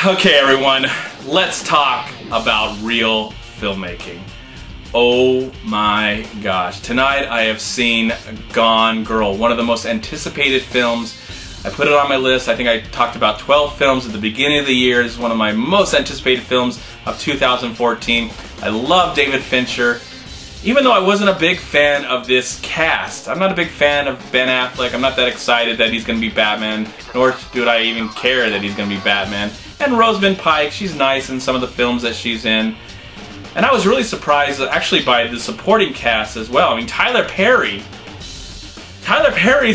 Okay, everyone, let's talk about real filmmaking. Oh my gosh. Tonight I have seen Gone Girl, one of the most anticipated films. I put it on my list. I think I talked about 12 films at the beginning of the year. This is one of my most anticipated films of 2014. I love David Fincher. Even though I wasn't a big fan of this cast, I'm not a big fan of Ben Affleck. I'm not that excited that he's going to be Batman, nor do I even care that he's going to be Batman. And Rosamund Pike, she's nice in some of the films that she's in. And I was really surprised actually by the supporting cast as well. I mean, Tyler Perry's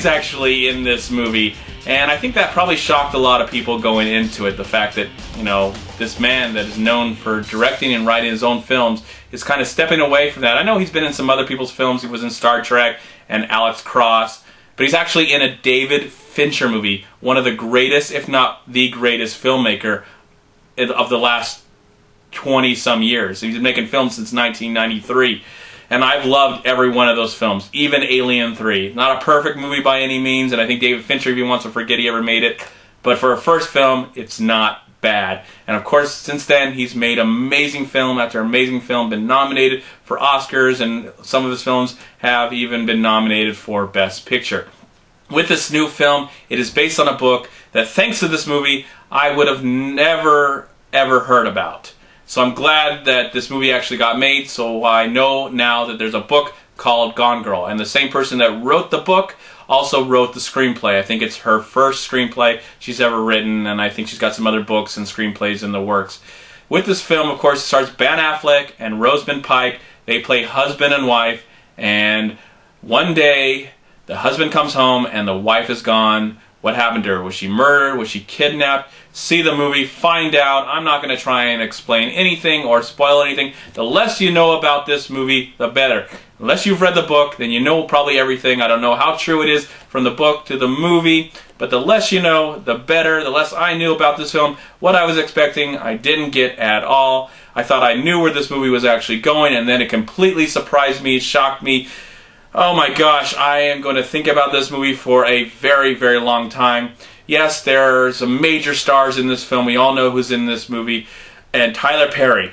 actually in this movie. And I think that probably shocked a lot of people going into it. The fact that, you know, this man that is known for directing and writing his own films is kind of stepping away from that. I know he's been in some other people's films. He was in Star Trek and Alex Cross. But he's actually in a David Fincher movie. One of the greatest, if not the greatest filmmaker of the last 20-some years. He's been making films since 1993. And I've loved every one of those films, even Alien 3. Not a perfect movie by any means, and I think David Fincher even wants to forget he ever made it. But for a first film, it's not bad. And of course, since then, he's made amazing film after amazing film, been nominated for Oscars, and some of his films have even been nominated for Best Picture. With this new film, it is based on a book that, thanks to this movie, I would have never, ever heard about. So I'm glad that this movie actually got made, so I know now that there's a book called Gone Girl. And the same person that wrote the book also wrote the screenplay. I think it's her first screenplay she's ever written, and I think she's got some other books and screenplays in the works. With this film, of course, it stars Ben Affleck and Rosamund Pike. They play husband and wife, and one day the husband comes home and the wife is gone. What happened to her? Was she murdered? Was she kidnapped? See the movie, find out. I'm not going to try and explain anything or spoil anything. The less you know about this movie, the better. Unless you've read the book, then you know probably everything. I don't know how true it is from the book to the movie, but the less you know, the better. The less I knew about this film, what I was expecting, I didn't get at all. I thought I knew where this movie was actually going, and then it completely surprised me, shocked me. Oh my gosh, I am going to think about this movie for a very, very long time. Yes, there are some major stars in this film. We all know who's in this movie. And Tyler Perry.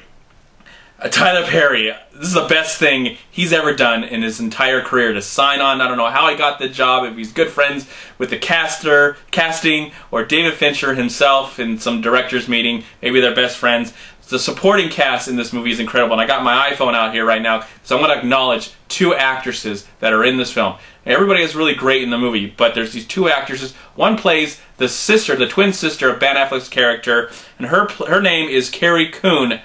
Tyler Perry, this is the best thing he's ever done in his entire career. To sign on, I don't know how he got the job, if he's good friends with the casting, or David Fincher himself in some director's meeting. Maybe they're best friends. The supporting cast in this movie is incredible, and I got my iPhone out here right now, so I'm going to acknowledge two actresses that are in this film. Everybody is really great in the movie, but there's these two actresses. One plays the sister, the twin sister of Ben Affleck's character, and her name is Carrie Coon.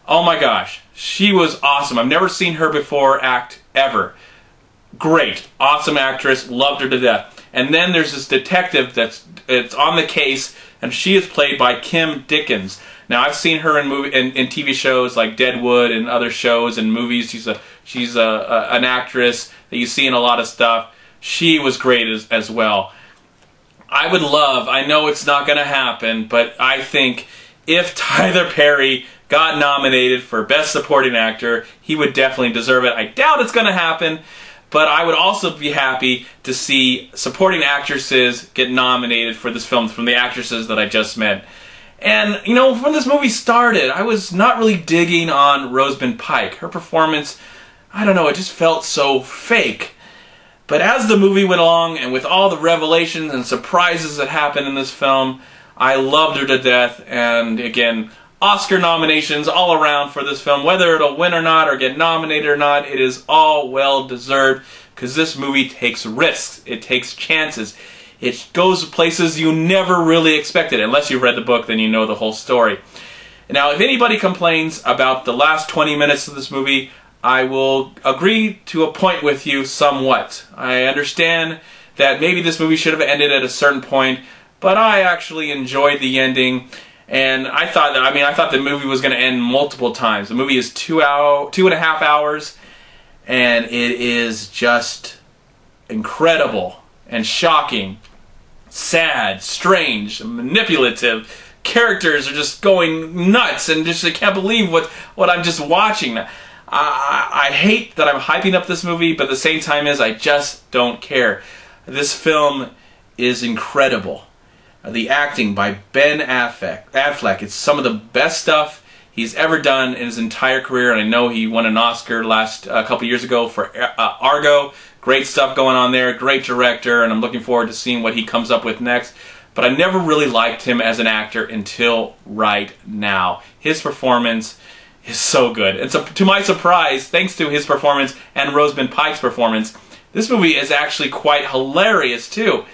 Oh my gosh, she was awesome. I've never seen her before act ever. Great, awesome actress, loved her to death. And then there's this detective that's on the case, and she is played by Kim Dickens. Now, I've seen her in TV shows like Deadwood and other shows and movies. She's an actress that you see in a lot of stuff. She was great as well. I would love, I know it's not going to happen, but I think if Tyler Perry got nominated for Best Supporting Actor, he would definitely deserve it. I doubt it's going to happen, but I would also be happy to see supporting actresses get nominated for this film from the actresses that I just met. And, you know, when this movie started, I was not really digging on Rosamund Pike. Her performance, I don't know, it just felt so fake. But as the movie went along, and with all the revelations and surprises that happened in this film, I loved her to death. And again, Oscar nominations all around for this film. Whether it'll win or not, or get nominated or not, it is all well deserved, because this movie takes risks. It takes chances. It goes places you never really expected. Unless you've read the book, then you know the whole story. Now, if anybody complains about the last 20 minutes of this movie, I will agree to a point with you somewhat. I understand that maybe this movie should have ended at a certain point, but I actually enjoyed the ending. And I thought the movie was going to end multiple times. The movie is 2.5 hours, and it is just incredible and shocking, sad, strange, manipulative. Characters are just going nuts, and just I can't believe what I'm just watching. I hate that I'm hyping up this movie, but at the same time I just don't care. This film is incredible. the acting by Ben Affleck. It's some of the best stuff he's ever done in his entire career, and I know he won an Oscar a couple years ago for Argo. Great stuff going on there, great director, and I'm looking forward to seeing what he comes up with next. But I never really liked him as an actor until right now. His performance is so good. And so, to my surprise, thanks to his performance and Rosamund Pike's performance, this movie is actually quite hilarious too,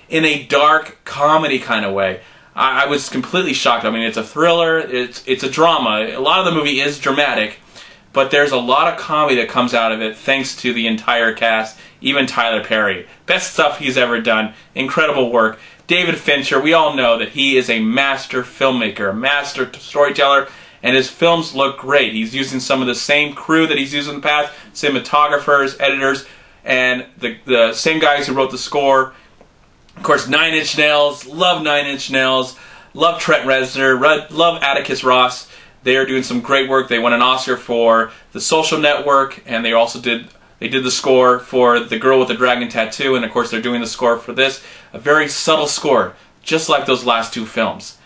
in a dark comedy kind of way. I was completely shocked. I mean, it's a thriller, it's a drama. A lot of the movie is dramatic, but there's a lot of comedy that comes out of it thanks to the entire cast, even Tyler Perry. Best stuff he's ever done. Incredible work. David Fincher, we all know that he is a master filmmaker, a master storyteller, and his films look great. He's using some of the same crew that he's used in the past, cinematographers, editors, and the same guys who wrote the score. Of course, 9 Inch Nails, love 9 Inch Nails, love Trent Reznor, love Atticus Ross. They are doing some great work. They won an Oscar for The Social Network, and they also did the score for The Girl with the Dragon Tattoo, and of course they're doing the score for this. A very subtle score, just like those last two films.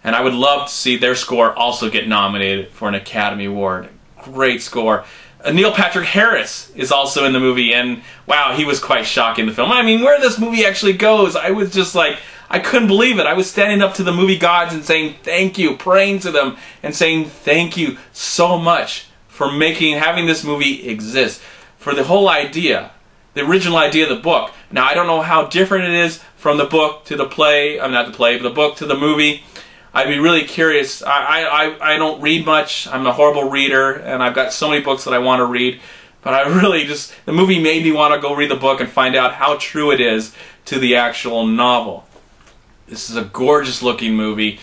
And I would love to see their score also get nominated for an Academy Award. Great score. Neil Patrick Harris is also in the movie, and wow, he was quite shocking in the film. I mean, where this movie actually goes, I was just like, I couldn't believe it. I was standing up to the movie gods and saying thank you, praying to them, and saying thank you so much for having this movie exist. For the whole idea, the original idea of the book. Now, I don't know how different it is from the book to the play, not the play, but the book to the movie. I'd be really curious. I don't read much. I'm a horrible reader, and I've got so many books that I want to read. But I really the movie made me want to go read the book and find out how true it is to the actual novel. This is a gorgeous looking movie,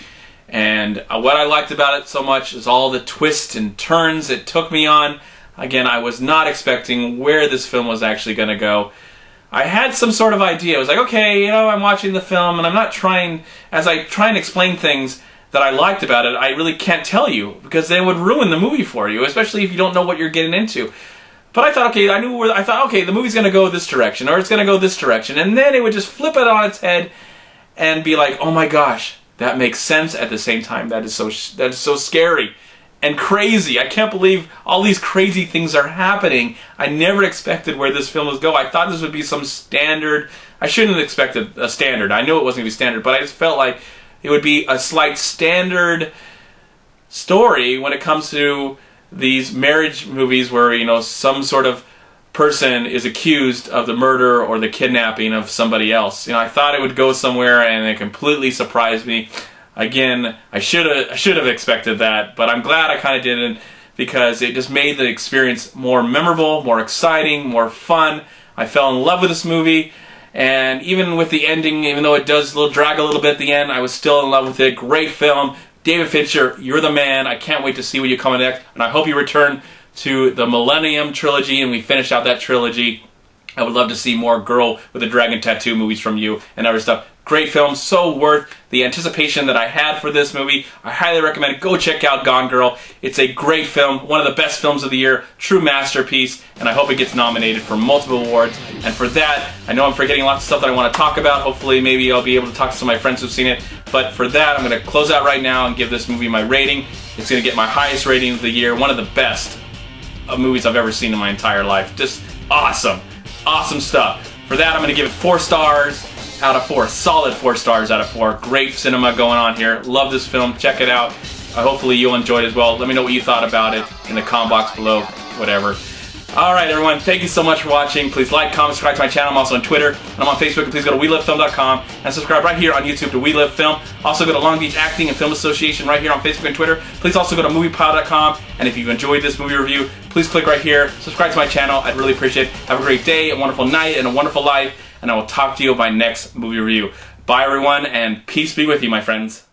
and what I liked about it so much is all the twists and turns it took me on. Again, I was not expecting where this film was actually going to go. I had some sort of idea. I was like, okay, you know, I'm watching the film, and I'm not trying, as I try and explain things that I liked about it, I really can't tell you, because they would ruin the movie for you, especially if you don't know what you're getting into. But I thought, okay, I thought, okay, the movie's going to go this direction, or it's going to go this direction, and then it would just flip it on its head and be like, oh my gosh, that makes sense at the same time. That is so scary and crazy. I can't believe all these crazy things are happening. I never expected where this film was go. I thought this would be some standard. I shouldn't have expected a standard. I knew it wasn't going to be standard, but I just felt like it would be a slight standard story when it comes to these marriage movies where, you know, some sort of person is accused of the murder or the kidnapping of somebody else. You know, I thought it would go somewhere, and it completely surprised me. Again, I should have expected that, but I'm glad I kind of didn't, because it just made the experience more memorable, more exciting, more fun. I fell in love with this movie, and even with the ending, even though it does drag a little bit at the end, I was still in love with it. Great film. David Fincher, you're the man. I can't wait to see what you come next, and I hope you return to the Millennium Trilogy and we finish out that trilogy. I would love to see more Girl with a Dragon Tattoo movies from you and other stuff. Great film, so worth the anticipation that I had for this movie. I highly recommend it. Go check out Gone Girl. It's a great film, one of the best films of the year, true masterpiece, and I hope it gets nominated for multiple awards. And for that, I know I'm forgetting lots of stuff that I want to talk about. Hopefully, maybe I'll be able to talk to some of my friends who've seen it. But for that, I'm going to close out right now and give this movie my rating. It's going to get my highest rating of the year, one of the best of movies I've ever seen in my entire life. Just awesome. Awesome stuff. For that, I'm going to give it 4 stars out of 4. Solid 4 stars out of 4. Great cinema going on here. Love this film. Check it out. Hopefully you'll enjoy it as well. Let me know what you thought about it in the comment box below. Whatever. Alright everyone, thank you so much for watching. Please like, comment, subscribe to my channel. I'm also on Twitter, and I'm on Facebook. And please go to WeLiveFilm.com and subscribe right here on YouTube to We Live Film. Also go to Long Beach Acting and Film Association right here on Facebook and Twitter. Please also go to MoviePile.com, and if you've enjoyed this movie review, please click right here. Subscribe to my channel. I'd really appreciate it. Have a great day, a wonderful night, and a wonderful life, and I will talk to you in my next movie review. Bye everyone, and peace be with you, my friends.